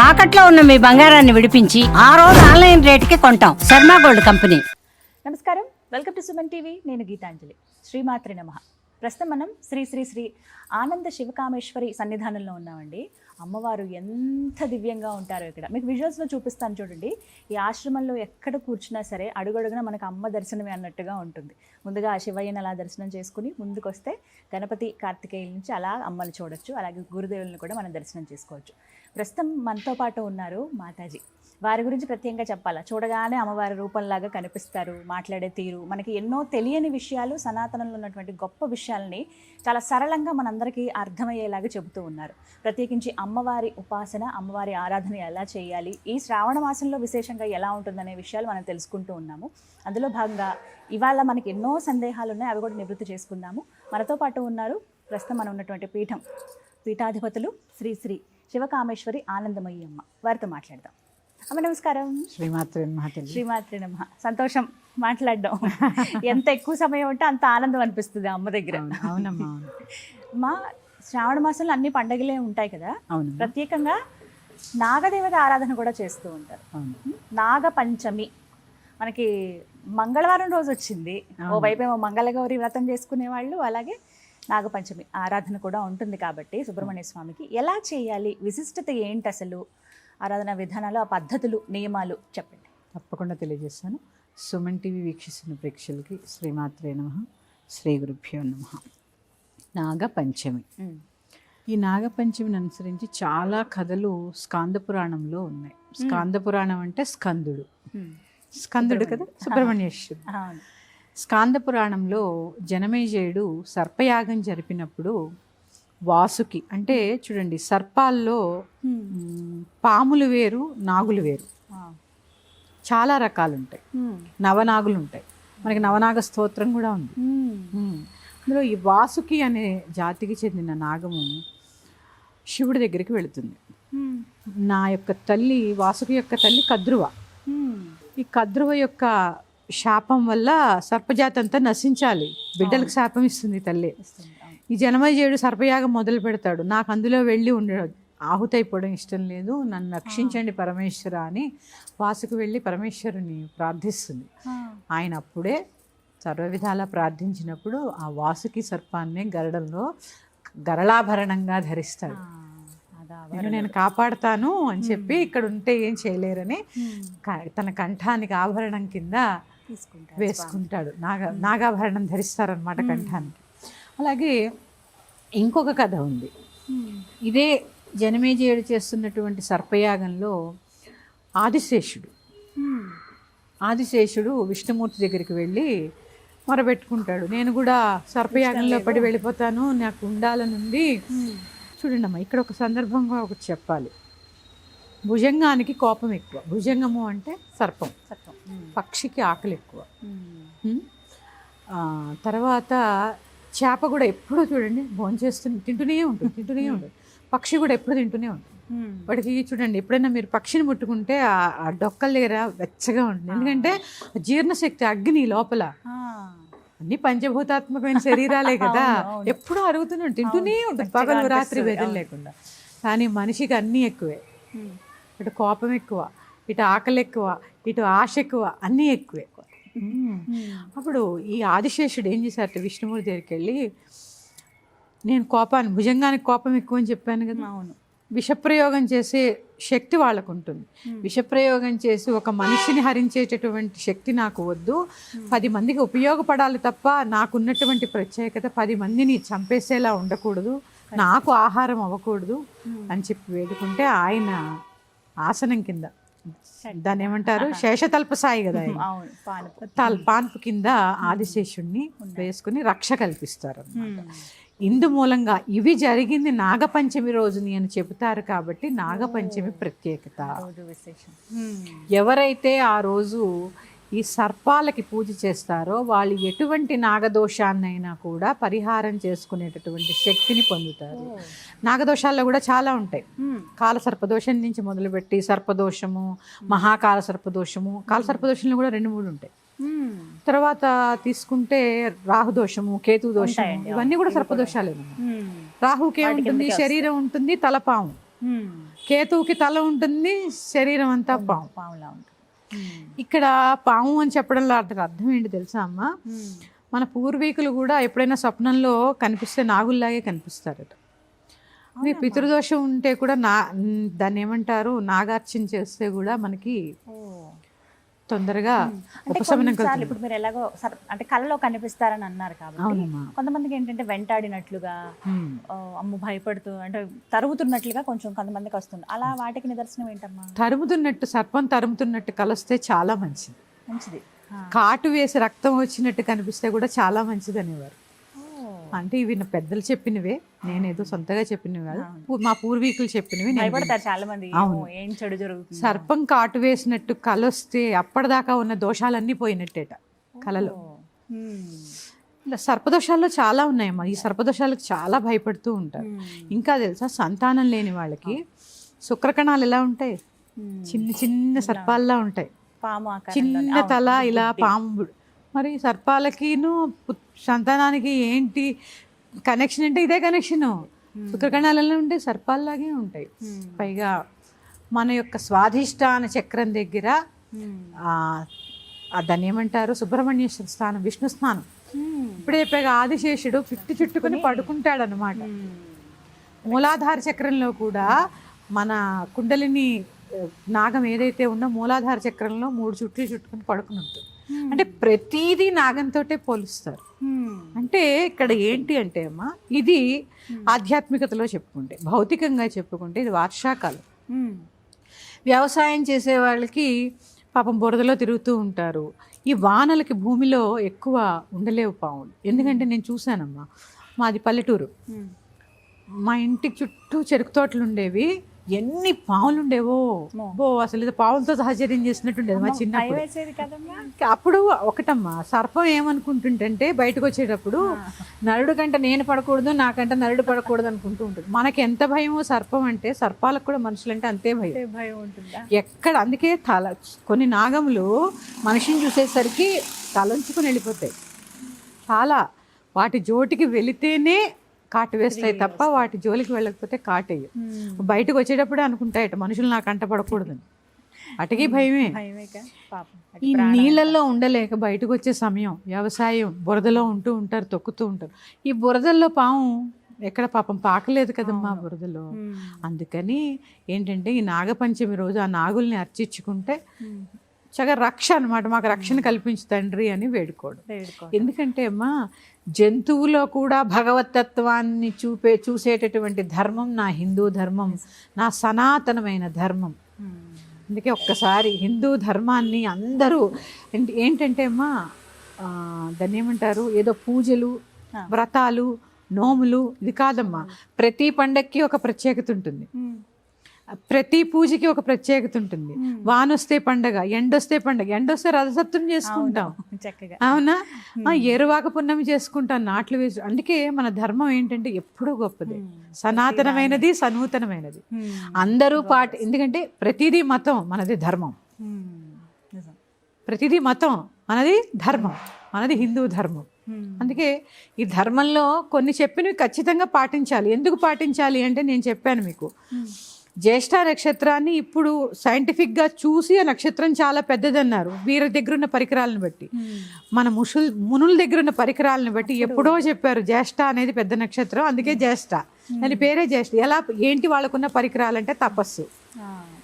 తాకట్లో ఉన్న మీ బంగారాన్ని విడిపించి ఆ రోజు ఆన్లైన్ రేటుకి కొంటాం. Sharma gold company. నమస్కారం, వెల్కమ్ టు సుమన్ టీవీ. నేను గీతాంజలి. శ్రీమాత్రి నమః. ప్రస్తుతం మనం శ్రీ శ్రీ శ్రీ ఆనంద శివకామేశ్వరి సన్నిధానంలో ఉన్నామండి. అమ్మవారు ఎంత దివ్యంగా ఉంటారో ఇక్కడ మీకు విజువల్స్లో చూపిస్తాను చూడండి. ఈ ఆశ్రమంలో ఎక్కడ కూర్చున్నా సరే అడుగడుగున మనకు అమ్మ దర్శనమే అన్నట్టుగా ఉంటుంది. ముందుగా శివయ్యని అలా దర్శనం చేసుకుని ముందుకు వస్తే గణపతి కార్తికేయుల నుంచి అలా అమ్మని చూడొచ్చు. అలాగే గురుదేవులను కూడా మనం దర్శనం చేసుకోవచ్చు. ప్రస్తుతం మనతో పాటు ఉన్నారు మాతాజీ. వారి గురించి ప్రత్యేకంగా చెప్పాలా, చూడగానే అమ్మవారి రూపంలాగా కనిపిస్తారు. మాట్లాడే తీరు, మనకి ఎన్నో తెలియని విషయాలు, సనాతనంలో ఉన్నటువంటి గొప్ప విషయాలని చాలా సరళంగా మనందరికీ అర్థమయ్యేలాగా చెబుతూ ఉన్నారు. ప్రత్యేకించి అమ్మవారి ఉపాసన, అమ్మవారి ఆరాధన ఎలా చేయాలి, ఈ శ్రావణ మాసంలో విశేషంగా ఎలా ఉంటుందనే విషయాలు మనం తెలుసుకుంటూ ఉన్నాము. అందులో భాగంగా ఇవాళ మనకి ఎన్నో సందేహాలు ఉన్నాయి, అవి కూడా నివృత్తి చేసుకుందాము. మనతో పాటు ఉన్నారు ప్రస్తుతం మనం ఉన్నటువంటి పీఠాధిపతులు శ్రీ శ్రీ శివకామేశ్వరి ఆనందమయ్యి అమ్మ. వారితో మాట్లాడదాం. అమ్మ నమస్కారం. శ్రీమాత్రి నమః. సంతోషం మాట్లాడడం. ఎంత ఎక్కువ సమయం ఉంటే అంత ఆనందం అనిపిస్తుంది అమ్మ దగ్గర. అవునమ్మా. మా శ్రావణ మాసంలో అన్ని పండగలే ఉంటాయి కదా, ప్రత్యేకంగా నాగదేవత ఆరాధన కూడా చేస్తూ ఉంటారు. నాగ పంచమి మనకి మంగళవారం రోజు వచ్చింది. ఓవైపు ఏమో మంగళగౌరి వ్రతం చేసుకునే వాళ్ళు, అలాగే నాగపంచమి ఆరాధన కూడా ఉంటుంది. కాబట్టి సుబ్రహ్మణ్య స్వామికి ఎలా చేయాలి, విశిష్టత ఏంటి, అసలు ఆరాధన విధానాలు, ఆ పద్ధతులు, నియమాలు చెప్పండి. తప్పకుండా తెలియజేస్తాను. సుమన్ టీవీ వీక్షిస్తున్న ప్రేక్షకులకి శ్రీమాత్రే నమః, శ్రీ గురుభ్యో నమః. నాగపంచమి. ఈ నాగపంచమిని అనుసరించి చాలా కథలు స్కాంద పురాణంలో ఉన్నాయి. స్కాంద పురాణం అంటే స్కందుడు కదా, సుబ్రహ్మణ్యేశ్వరుడు. స్కాంద పురాణంలో జనమేజయుడు సర్పయాగం జరిపినప్పుడు వాసుకి, అంటే చూడండి, సర్పాల్లో పాములు వేరు, నాగులు వేరు, చాలా రకాలు ఉంటాయి. నవనాగులు ఉంటాయి. మనకి నవనాగ స్తోత్రం కూడా ఉంది. అందులో ఈ వాసుకి అనే జాతికి చెందిన నాగము శివుడి దగ్గరికి వెళుతుంది. నా యొక్క తల్లి, వాసుకి యొక్క తల్లి కద్రువ. ఈ కద్రువ యొక్క శాపం వల్ల సర్పజాతి అంతా నశించాలి, బిడ్డలకు శాపం ఇస్తుంది తల్లి. ఈ జనమేజయుడు సర్పయాగం మొదలు పెడతాడు. నాకు అందులో వెళ్ళి ఆహుతైపోవడం ఇష్టం లేదు, నన్ను రక్షించండి పరమేశ్వర అని వాసుకు వెళ్ళి పరమేశ్వరుని ప్రార్థిస్తుంది. ఆయన అప్పుడే సర్వ విధాలా ప్రార్థించినప్పుడు ఆ వాసుకి సర్పాన్ని గరడంలో గరళాభరణంగా ధరిస్తాడు. నేను కాపాడుతాను అని చెప్పి ఇక్కడ ఉంటే ఏం చేయలేరని తన కంఠానికి ఆభరణం కింద వేసుకుంటాడు. నాగాభరణం ధరిస్తారనమాట కంఠానికి. అలాగే ఇంకొక కథ ఉంది. ఇదే జనమేజయుడు చేస్తున్నటువంటి సర్పయాగంలో ఆదిశేషుడు విష్ణుమూర్తి దగ్గరికి వెళ్ళి మొరబెట్టుకుంటాడు. నేను కూడా సర్పయాగంలో పడి వెళ్ళిపోతాను, నాకు ఉండాలనుంది. చూడండి అమ్మా, ఇక్కడ ఒక సందర్భంగా ఒకటి చెప్పాలి. భుజంగానికి కోపం ఎక్కువ. భుజంగము అంటే సర్పం. పక్షికి ఆకలి ఎక్కువ. తర్వాత చేప కూడా ఎప్పుడూ చూడండి తింటూనే ఉంటుంది. పక్షి కూడా ఎప్పుడు తింటూనే ఉంటుంది. వాడికి చూడండి, ఎప్పుడైనా మీరు పక్షిని ముట్టుకుంటే ఆ డొక్కల దగ్గర వెచ్చగా ఉంటుంది. ఎందుకంటే జీర్ణశక్తి, అగ్ని లోపల. అన్ని పంచభూతాత్మకమైన శరీరాలే కదా, ఎప్పుడూ అరుగుతూనే తింటూనే ఉంటుంది, పగలు రాత్రి భేదం లేకుండా. కానీ మనిషికి అన్నీ ఎక్కువే. ఇటు కోపం ఎక్కువ, ఇటు ఆకలి ఎక్కువ, ఇటు ఆశ ఎక్కువ, అన్నీ ఎక్కువే. అప్పుడు ఈ ఆదిశేషుడు ఏం చేశారంటే విష్ణుమూర్తి దగ్గరికి వెళ్ళి, నేను భుజంగానికి కోపం ఎక్కువ అని చెప్పాను కదా, అవును, విషప్రయోగం చేసే శక్తి వాళ్ళకు ఉంటుంది. విషప్రయోగం చేసి ఒక మనిషిని హరించేటటువంటి శక్తి నాకు వద్దు, 10 మందికి ఉపయోగపడాలి తప్ప నాకున్నటువంటి ప్రత్యేకత 10 మందిని చంపేసేలా ఉండకూడదు, నాకు ఆహారం అవ్వకూడదు అని చెప్పి వేడుకుంటే ఆయన ఆసనం కింద, దాన్ని ఏమంటారు, శేషతల్ప సాయి కదా, పాన్పు కింద ఆదిశేషుణ్ణి వేసుకుని రక్ష కల్పిస్తారు అన్నమాట. ఇందు మూలంగా ఇవి జరిగింది నాగపంచమి రోజుని అని చెబుతారు. కాబట్టి నాగపంచమి ప్రత్యేకత. ఎవరైతే ఆ రోజు ఈ సర్పాలకి పూజ చేస్తారో వాళ్ళు ఎటువంటి నాగదోషాన్నైనా కూడా పరిహారం చేసుకునేటటువంటి శక్తిని పొందుతారు. నాగదోషాల్లో కూడా చాలా ఉంటాయి. కాలసర్పదోషం నుంచి మొదలుపెట్టి సర్పదోషము, మహాకాల సర్పదోషము, కాలసర్పదోషంలో కూడా 2-3 ఉంటాయి. తర్వాత తీసుకుంటే రాహుదోషము, కేతు దోషము, ఇవన్నీ కూడా సర్పదోషాలే. రాహుకి ఏముంటుంది, శరీరం ఉంటుంది, తలపాము. కేతువుకి తల ఉంటుంది, శరీరం అంతా పాము. పాములా ఉంటుంది. ఇక్కడ పాము అని చెప్పడంలో అర్థం ఏంటి తెలుసా అమ్మ? మన పూర్వీకులు కూడా ఎప్పుడైనా స్వప్నంలో కనిపిస్తే నాగుల్లాగే కనిపిస్తారట. మీ పితృదోషం ఉంటే కూడా దాన్ని ఏమంటారు, నాగార్చన చేస్తే కూడా మనకి తొందరగా ఉపశమనం కలుగుతుంది. ఇప్పుడు మీరు ఎలాగో అంటే కళలో కనిపిస్తారని అన్నారు కాబట్టి కొంతమందికి ఏంటంటే వెంటాడినట్లుగా, అమ్ము భయపడుతూ అంటే తరుగుతున్నట్లుగా కొంచెం కొంతమందికి వస్తుంది. అలా వాటికి నిదర్శనం ఏంటమ్మా? తరుముతున్నట్టు, సర్పం తరుముతున్నట్టు కలొస్తే చాలా మంచిది. మంచిది. కాటు వేసి రక్తం వచ్చినట్టు కనిపిస్తే కూడా చాలా మంచిది అనేవారు. అంటే ఇవి నా పెద్దలు చెప్పినవే, నేనేదో సొంతగా చెప్పినవి కాదు, మా పూర్వీకులు చెప్పినవి. భయపడతారు చాలా మంది, ఏం చెడు జరుగుతుంది. సర్పం కాటు వేసినట్టు కలొస్తే అప్పటిదాకా ఉన్న దోషాలన్నీ పోయినట్టేట కలలో. ఇలా సర్పదోషాల్లో చాలా ఉన్నాయమ్మా. ఈ సర్పదోషాలకు చాలా భయపడుతూ ఉంటారు. ఇంకా తెలుసా, సంతానం లేని వాళ్ళకి శుక్రకణాలు ఎలా ఉంటాయి, చిన్న చిన్న సర్పాల్లా ఉంటాయి. పాము చిన్న తల ఇలా పాము. మరి సర్పాలకిను సంతానానికి ఏంటి కనెక్షన్ అంటే ఇదే కనెక్షను. శుక్రకణాలలో ఉంటే సర్పాల్లాగే ఉంటాయి. పైగా మన యొక్క స్వాధిష్టాన చక్రం దగ్గర దాన్ని ఏమంటారు, సుబ్రహ్మణ్యేశ్వర స్థానం, విష్ణు స్థానం. ఇప్పుడే పైగా ఆదిశేషుడు పిట్టి చుట్టుకుని పడుకుంటాడు అనమాట. మూలాధార చక్రంలో కూడా మన కుండలిని నాగం ఏదైతే ఉందో మూలాధార చక్రంలో 3 చుట్లు చుట్టుకుని పడుకుని ఉంటుంది. అంటే ప్రతిదీ నాగంతోటే పోలుస్తారు. అంటే ఇక్కడ ఏంటి అంటే అమ్మా, ఇది ఆధ్యాత్మికతలో చెప్పుకుంటే, భౌతికంగా చెప్పుకుంటే ఇది వర్షాకాలం. వ్యవసాయం చేసే వాళ్ళకి పాపం బురదలో తిరుగుతూ ఉంటారు. ఈ వానలకి భూమిలో ఎక్కువ ఉండలేవు పాములు. ఎందుకంటే నేను చూశానమ్మా, మాది పల్లెటూరు, మా ఇంటికి చుట్టూ చెరుకు తోటలు ఉండేవి. ఎన్ని పాములు ఉండేవో, అసలు ఇది పావులతో సహచర్యం చేసినట్టుండేది మా చిన్నప్పుడు. అప్పుడు ఒకటమ్మా, సర్పం ఏమనుకుంటుంటే బయటకు వచ్చేటప్పుడు నరుడు కంటే నేను పడకూడదు, నాకంటే నరుడు పడకూడదు అనుకుంటూ ఉంటుంది. మనకి ఎంత భయమో సర్పం అంటే, సర్పాలకు కూడా మనుషులంటే అంతే భయం ఉంటుంది. ఎక్కడ, అందుకే కొన్ని నాగములు మనిషిని చూసేసరికి తలంచుకుని వెళ్ళిపోతాయి. చాలా వాటి జోటికి వెళితేనే కాటు వేస్తాయి తప్ప వాటి జోలికి వెళ్ళకపోతే కాటేయు. బయటకు వచ్చేటప్పుడే అనుకుంటాయట మనుషులు నాకు కంట పడకూడదని. వాటికి భయమే. ఈ నీళ్ళల్లో ఉండలేక బయటకు వచ్చే సమయం, వ్యవసాయం, బురదలో ఉంటూ ఉంటారు, తొక్కుతూ ఉంటారు. ఈ బురదల్లో పాము ఎక్కడ పాపం పాకలేదు కదమ్మా బురదలో. అందుకని ఏంటంటే ఈ నాగపంచమి రోజు ఆ నాగుల్ని అర్చించుకుంటే చక్కగా రక్ష అనమాట, మాకు రక్షణ కల్పించు తండ్రి అని వేడుకోవడం. ఎందుకంటే అమ్మా, జంతువులో కూడా భగవతత్వాన్ని చూసేటటువంటి ధర్మం నా హిందూ ధర్మం, నా సనాతనమైన ధర్మం. అందుకే ఒక్కసారి హిందూ ధర్మాన్ని అందరూ ఏంటంటే అమ్మా, దాన్ని ఏమంటారు, ఏదో పూజలు, వ్రతాలు, నోములు, ఇది కాదమ్మా. ప్రతి పండక్కి ఒక ప్రత్యేకత ఉంటుంది, ప్రతి పూజకి ఒక ప్రత్యేకత ఉంటుంది. వానొస్తే పండగ, ఎండొస్తే పండగ. ఎండొస్తే రథసప్తమి చేసుకుంటాం, అవునా? ఏరువాక పున్నమి చేసుకుంటాం, నాట్లు వేసి. అందుకే మన ధర్మం ఏంటంటే ఎప్పుడూ గొప్పది, సనాతనమైనది, సనూతనమైనది. అందరూ ఎందుకంటే ప్రతిదీ మతం, మనది ధర్మం. ప్రతిదీ మతం, మనది ధర్మం, మనది హిందూ ధర్మం. అందుకే ఈ ధర్మంలో కొన్ని చెప్పినవి ఖచ్చితంగా పాటించాలి. ఎందుకు పాటించాలి అంటే, నేను చెప్పాను మీకు, జ్యేష్ఠ నక్షత్రాన్ని ఇప్పుడు సైంటిఫిక్గా చూసి ఆ నక్షత్రం చాలా పెద్దదన్నారు వీరి దగ్గర ఉన్న పరికరాలను బట్టి. మన మునుల దగ్గర ఉన్న పరికరాలను బట్టి ఎప్పుడో చెప్పారు జ్యేష్ఠ అనేది పెద్ద నక్షత్రం, అందుకే జ్యేష్ఠ దాని పేరే జ్యేష్ఠ. ఎలా ఏంటి వాళ్ళకున్న పరికరాలు అంటే తపస్సు,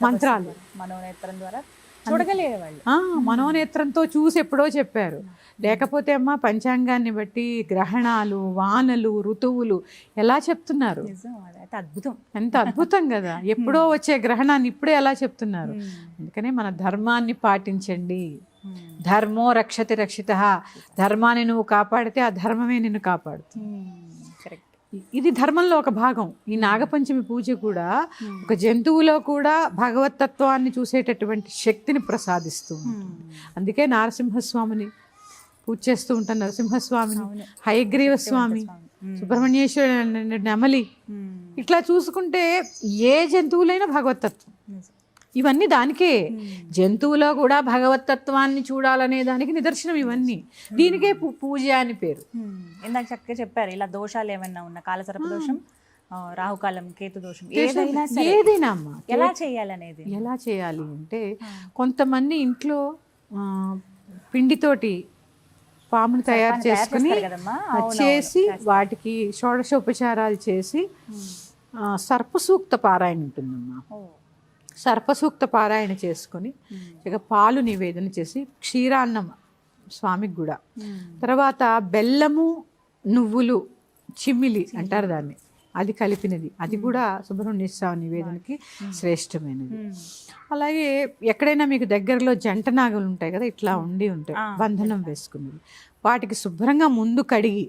మంత్రాలు, మనోనేత్రం ద్వారా చూడగలిగే వాళ్ళు, మనోనేత్రంతో చూసి ఎప్పుడో చెప్పారు. లేకపోతే అమ్మ పంచాంగాన్ని బట్టి గ్రహణాలు, వానలు, ఋతువులు ఎలా చెప్తున్నారు. అద్భుతం, ఎంత అద్భుతం కదా. ఎప్పుడో వచ్చే గ్రహణాన్ని ఇప్పుడే ఎలా చెప్తున్నారు. అందుకనే మన ధర్మాన్ని పాటించండి. ధర్మో రక్షతి రక్షితః. ధర్మాన్ని నువ్వు కాపాడితే ఆ ధర్మమే నిన్ను కాపాడుతుంది. ఇది ధర్మంలో ఒక భాగం. ఈ నాగపంచమి పూజ కూడా ఒక జంతువులో కూడా భగవతత్వాన్ని చూసేటటువంటి శక్తిని ప్రసాదిస్తూ ఉంటుంది. అందుకే నరసింహస్వామిని పూజ చేస్తూ ఉంటాను, నరసింహస్వామిని, హయగ్రీవ స్వామి, సుబ్రహ్మణ్యేశ్వరుడు, నెమలి. ఇట్లా చూసుకుంటే ఏ జంతువులైనా భగవతత్వం. ఇవన్నీ దానికే, జంతువులో కూడా భగవతత్వాన్ని చూడాలనే దానికి నిదర్శనం ఇవన్నీ. దీనికే పూజ అని పేరు. ఇందాక చక్కగా చెప్పారు, ఇలా దోషాలు ఏమైనా ఉన్న కాలసర్ప దోషం, రాహుకాలం, కేతు దోషం, ఏదైనా సరే ఏదైనా అమ్మా ఎలా చేయాలనేది. ఎలా చేయాలి అంటే కొంతమంది ఇంట్లో పిండితోటి పాముని తయారు చేసుకుని కదమ్మా, చేసి వాటికి షోడశోపచారాలు చేసి సర్పసూక్త పారాయణ ఉంటుందమ్మా. సర్పసూక్త పారాయణ చేసుకొని ఇక పాలు నివేదన చేసి క్షీరాన్నం స్వామికి కూడా, తర్వాత బెల్లము నువ్వులు చిమ్మిలి అంటారు దాన్ని, అది కలిపినది, అది కూడా సుబ్రహ్మణ్య స్వామి నివేదనకి శ్రేష్టమైనది. అలాగే ఎక్కడైనా మీకు దగ్గరలో జంట నాగులు ఉంటాయి కదా, ఇట్లా ఉండి ఉంటాయి బంధనం వేసుకునేది, వాటికి శుభ్రంగా ముందు కడిగి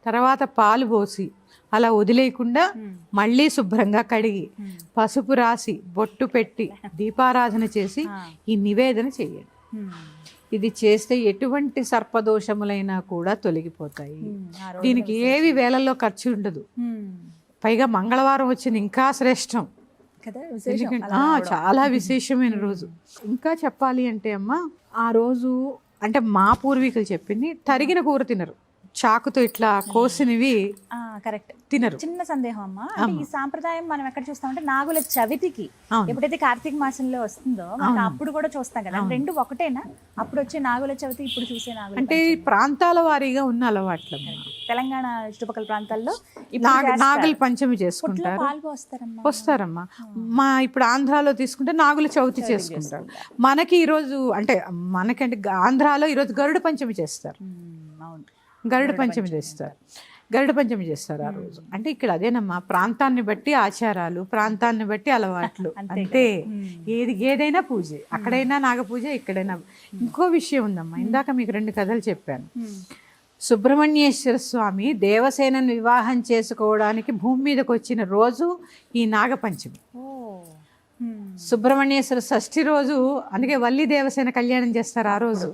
తర్వాత పాలు పోసి అలా వదిలేయకుండా మళ్ళీ శుభ్రంగా కడిగి పసుపు రాసి బొట్టు పెట్టి దీపారాధన చేసి ఈ నివేదన చేయండి. ఇది చేస్తే ఎటువంటి సర్పదోషములైనా కూడా తొలగిపోతాయి. దీనికి ఏవి వేలల్లో ఖర్చు ఉండదు, పైగా మంగళవారం వచ్చింది ఇంకా శ్రేష్టం, చాలా విశేషమైన రోజు. ఇంకా చెప్పాలి అంటే అమ్మ, ఆ రోజు అంటే మా పూర్వీకులు చెప్పింది తరిగిన కూర తినరు, చాకుతో ఇట్లా కోసినవి కరెక్ట్ తినరు. చిన్న సందేహం అమ్మా, అంటే ఈ సాంప్రదాయం మనం ఎక్కడ చూస్తామంటే నాగుల చవితికి ఎప్పుడైతే కార్తీక మాసంలో వస్తుందో మనం అప్పుడు కూడా చూస్తాం కదా, రెండు ఒకటేనా? అప్పుడు వచ్చే నాగుల చవితి, ఇప్పుడు చూసే నాగుల అంటే ప్రాంతాల వారీగా ఉన్న అలవాట్లు. తెలంగాణ చుట్టుపక్కల ప్రాంతాల్లో నాగుల పంచమి చేసుకుంటారు, వస్తారమ్మా. మా ఇప్పుడు ఆంధ్రాలో తీసుకుంటే నాగుల చవితి చేసుకుంటారు. మనకి ఈరోజు అంటే మనకంటే ఆంధ్రాలో ఈరోజు గరుడ పంచమి చేస్తారు, గరుడ పంచమి చేస్తారు, గరుడ పంచమి చేస్తారు ఆ రోజు. అంటే ఇక్కడ అదేనమ్మా, ప్రాంతాన్ని బట్టి ఆచారాలు, ప్రాంతాన్ని బట్టి అలవాట్లు, అంతే. ఏదైనా పూజే, అక్కడైనా నాగపూజ, ఇక్కడైనా. ఇంకో విషయం ఉందమ్మా, ఇందాక మీకు 2 కథలు చెప్పాను. సుబ్రహ్మణ్యేశ్వర స్వామి దేవసేనను వివాహం చేసుకోవడానికి భూమి మీదకి వచ్చిన రోజు ఈ నాగపంచమి. సుబ్రహ్మణ్యేశ్వర షష్ఠి రోజు, అందుకే వల్లి దేవసేన కళ్యాణం చేస్తారు ఆ రోజు.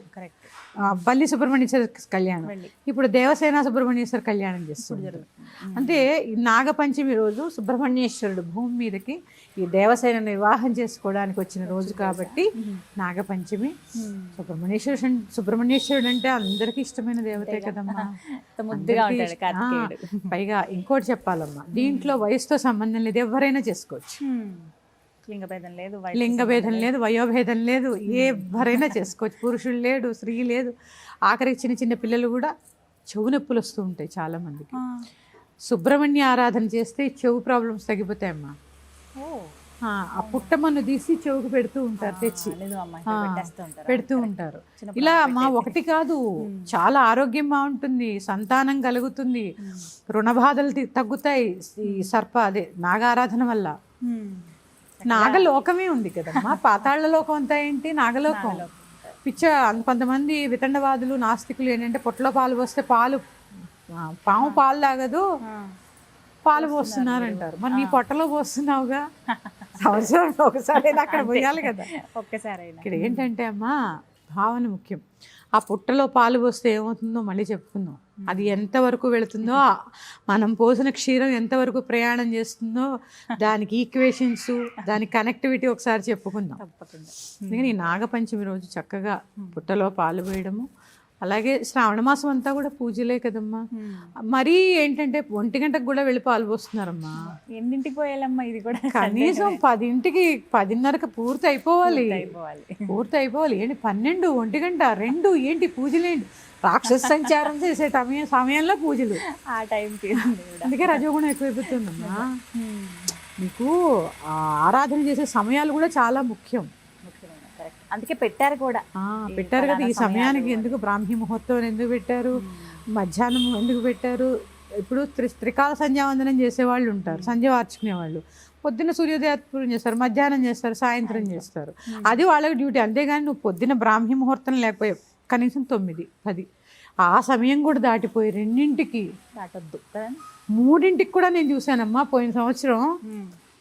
వల్లి సుబ్రహ్మణ్యేశ్వర కళ్యాణం, ఇప్పుడు దేవసేన సుబ్రహ్మణ్యేశ్వర కళ్యాణం చేస్తున్నారు. అంటే ఈ నాగపంచమి రోజు సుబ్రహ్మణ్యేశ్వరుడు భూమి మీదకి ఈ దేవసేనను వివాహం చేసుకోవడానికి వచ్చిన రోజు కాబట్టి నాగపంచమి. సుబ్రహ్మణ్యేశ్వరుడు అంటే అందరికీ ఇష్టమైన దేవతే కదమ్మా. పైగా ఇంకోటి చెప్పాలమ్మా, దీంట్లో వయసుతో సంబంధం లేదు, ఎవరైనా చేసుకోవచ్చు. లింగభేదం లేదు, వయోభేదం లేదు, ఎవరైనా చేసుకోవచ్చు. పురుషుడు లేడు, స్త్రీ లేదు, ఆఖరికి చిన్న చిన్న పిల్లలు కూడా చెవు నొప్పులు వస్తూ ఉంటాయి చాలా మందికి. సుబ్రహ్మణ్య ఆరాధన చేస్తే చెవు ప్రాబ్లమ్స్ తగ్గిపోతాయమ్మా. ఆ పుట్టమన్ను తీసి చెవుకు పెడుతూ ఉంటారు, తెచ్చి పెడుతూ ఉంటారు. ఇలా మా ఒకటి కాదు, చాలా ఆరోగ్యం బాగుంటుంది, సంతానం కలుగుతుంది, రుణబాధలు తగ్గుతాయి ఈ అదే నాగారాధన వల్ల. నాగలోకమే ఉంది కదమ్మా, పాతాళ లోకం అంతా ఏంటి నాగలోకం. కొంతమంది వితండవాదులు నాస్తికులు ఏంటంటే పొట్టలో పాలు పోస్తే పాము పాలు తాగదు, పాలు పోస్తున్నారంటారు. మరి నీ పొట్టలో పోస్తున్నావుగా, సంవత్సరం ఒకసారి అక్కడ పోయాలి కదా ఒక్కసారి. ఇక్కడ ఏంటంటే అమ్మా, భావన ముఖ్యం. ఆ పుట్టలో పాలు పోస్తే ఏమవుతుందో మళ్ళీ చెప్పుకుందాం. అది ఎంతవరకు వెళుతుందో, మనం పోసిన క్షీరం ఎంతవరకు ప్రయాణం చేస్తుందో, దానికి ఈక్వేషన్స్, దాని కనెక్టివిటీ ఒకసారి చెప్పుకుందాం. అందుకని నాగపంచమి రోజు చక్కగా పుట్టలో పాలు పోయడము, అలాగే శ్రావణ మాసం అంతా కూడా పూజలే కదమ్మా. మరీ ఏంటంటే 1 గంటకు కూడా వెళ్ళి పాలు పోస్తున్నారమ్మా. ఎన్నింటికి పోయాలమ్మా? ఇది కూడా కనీసం 10కి 10:30కి పూర్తి అయిపోవాలి. ఏంటి 12, 1 గంట, 2 ఏంటి పూజలేంటి? రాక్షస సంచారం చేసే సమయంలో పూజలు, ఆ టైంకి. అందుకే రజోగుణం ఎక్కువైపోతుందమ్మా. మీకు ఆరాధన చేసే సమయాలు కూడా చాలా ముఖ్యం. అందుకే పెట్టారు కూడా, పెట్టారు కదా ఈ సమయానికి. ఎందుకు బ్రాహ్మీ ముహూర్తం ఎందుకు పెట్టారు, మధ్యాహ్నం ఎందుకు పెట్టారు? ఇప్పుడు త్రికాల సంధ్యావందనం చేసేవాళ్ళు ఉంటారు, సంధ్య వార్చుకునే వాళ్ళు. పొద్దున్న సూర్యోదయాత్పూర్వం చేస్తారు, మధ్యాహ్నం చేస్తారు, సాయంత్రం చేస్తారు. అది వాళ్ళకి డ్యూటీ. అంతేగాని నువ్వు పొద్దున్న బ్రాహ్మీ ముహూర్తం లేకపోయావు, కనీసం 9, 10 ఆ సమయం కూడా దాటిపోయి 2ంటికి దాటొద్దు, 3ంటికి కూడా నేను చూశానమ్మా. పోయిన సంవత్సరం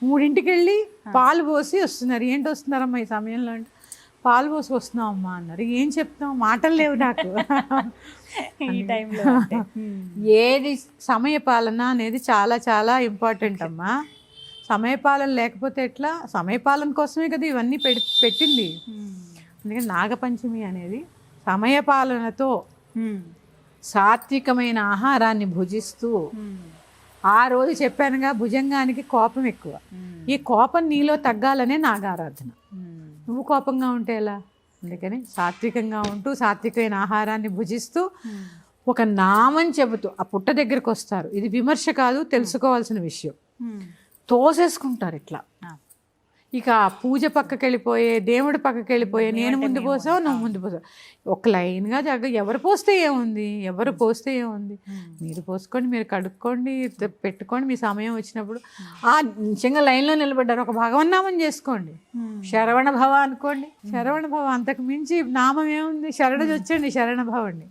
3ంటికి వెళ్ళి పాలు పోసి వస్తున్నారు. ఏంటి వస్తున్నారమ్మా ఈ సమయంలో అంటే, పాలు పోసి వస్తున్నావు అమ్మా అన్నారు. ఏం చెప్తాం, మాటలు లేవు నాకు. ఈ టైంలో ఏది సమయపాలన అనేది చాలా చాలా ఇంపార్టెంట్ అమ్మా. సమయపాలన లేకపోతే ఎట్లా? సమయపాలన కోసమే కదా ఇవన్నీ పెట్టింది. అందుకని నాగపంచమి అనేది సమయపాలనతో సాత్వికమైన ఆహారాన్ని భుజిస్తూ ఆ రోజు చెప్పానుగా, భుజంగానికి కోపం ఎక్కువ. ఈ కోపం నీలో తగ్గాలనే నాగారాధన. నువ్వు కోపంగా ఉంటే ఎలా? అందుకని సాత్వికంగా ఉంటూ సాత్వికమైన ఆహారాన్ని భుజిస్తూ ఒక నామం చెబుతూ ఆ పుట్ట దగ్గరికి వస్తారు. ఇది విమర్శ కాదు, తెలుసుకోవాల్సిన విషయం. తోసేసుకుంటారు ఇట్లా. ఇక పూజ పక్కకి వెళ్ళిపోయే, దేవుడి పక్కకి వెళ్ళిపోయే, నేను ముందు పోసావు, నువ్వు ముందు పోసావు, ఒక లైన్గా ఎవరు పోస్తే ఏముంది, ఎవరు పోస్తే ఏముంది, మీరు పోసుకోండి, మీరు కడుక్కోండి, పెట్టుకోండి, మీ సమయం వచ్చినప్పుడు ఆ నిజంగా లైన్లో నిలబడ్డారు. ఒక భగవన్నామం చేసుకోండి, శరవణ భవ అనుకోండి. శరవణ భవ, అంతకు మించి నామం ఏముంది? శరణు వచ్చండి, శరణ భవండి.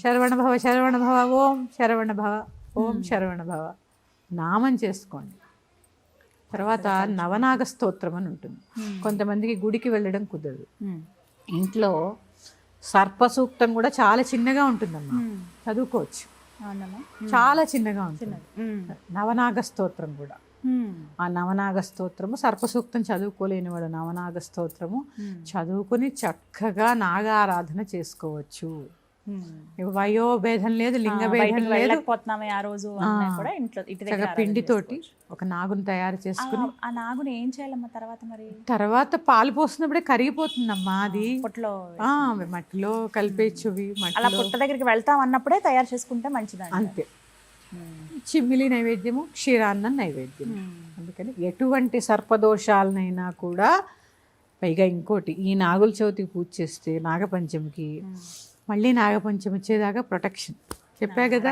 శరవణ భవ, శరవణ భవ, ఓం శరవణ భవ, ఓం శరవణ భవ నామం చేసుకోండి. తర్వాత నవనాగ స్తోత్రం అని ఉంటుంది. కొంతమందికి గుడికి వెళ్ళడం కుదరదు, ఇంట్లో సర్పసూక్తం కూడా చాలా చిన్నగా ఉంటుందమ్మా, చదువుకోవచ్చు. చాలా చిన్నగా ఉంటుంది నవనాగ స్తోత్రం కూడా. ఆ నవనాగ స్తోత్రము, సర్పసూక్తం చదువుకోలేని వాడు నవనాగ స్తోత్రము చదువుకుని చక్కగా నాగారాధన చేసుకోవచ్చు. వయో భేదం లేదు, లింగ భేదం లేదు. ఆ రోజు పిండితోటి ఒక నాగుని తయారు చేసుకుని, ఆ నాగుని ఏం చేయాలమ్మా తర్వాత? మరి తర్వాత పాలు పోసినప్పుడే కరిగిపోతుందమ్మా అది. మట్టిలో కలిపేచ్చువి, అలా పుట్ట దగ్గరికి వెళ్తాం అన్నప్పుడే తయారు చేసుకుంటే మంచిది అంతే. చిమ్మిలి నైవేద్యము, క్షీరాన్నం నైవేద్యం. అందుకని ఎటువంటి సర్పదోషాలనైనా కూడా, పైగా ఇంకోటి, ఈ నాగుల చవితికి పూజ చేస్తే నాగపంచమికి మళ్ళీ నాగపంచమి వచ్చేదాకా ప్రొటెక్షన్. చెప్పా కదా,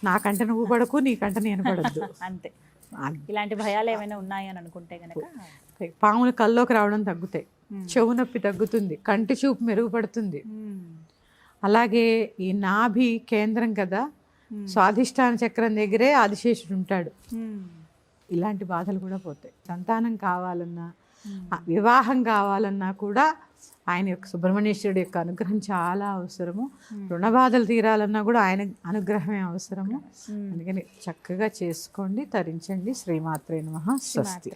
నాకంట నువ్వు పడకు, నీకంట నేను పడద్దు. అంతే. ఇలాంటి భయాలు ఏమైనా ఉన్నాయని అనుకుంటే కనుక పాములు కల్లోకి రావడం తగ్గుతాయి, చెవు నొప్పి తగ్గుతుంది, కంటి చూపు మెరుగుపడుతుంది. అలాగే ఈ నాభి కేంద్రం కదా, స్వాధిష్టాన చక్రం దగ్గరే ఆదిశేషుడు ఉంటాడు. ఇలాంటి బాధలు కూడా పోతాయి. సంతానం కావాలన్నా, వివాహం కావాలన్నా కూడా ఆయన యొక్క సుబ్రహ్మణ్యేశ్వరుడు యొక్క అనుగ్రహం చాలా అవసరము. రుణ బాధలు తీరాలన్నా కూడా ఆయన అనుగ్రహమే అవసరము. అందుకని చక్కగా చేసుకోండి, తరించండి. శ్రీమాత్రే నమః. స్వస్తి.